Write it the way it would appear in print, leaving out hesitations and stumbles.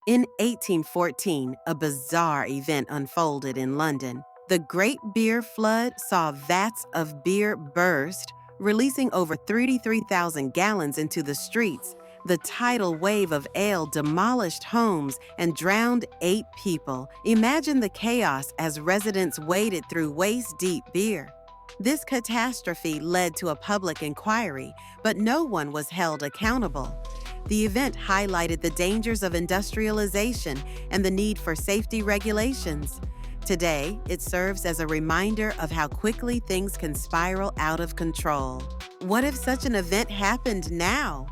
In 1814, a bizarre event unfolded in London. The Great Beer Flood saw vats of beer burst, releasing over 33,000 gallons into the streets. The tidal wave of ale demolished homes and drowned 8 people. Imagine the chaos as residents waded through waist-deep beer. This catastrophe led to a public inquiry, but no one was held accountable. The event highlighted the dangers of industrialization and the need for safety regulations. Today, it serves as a reminder of how quickly things can spiral out of control. What if such an event happened now?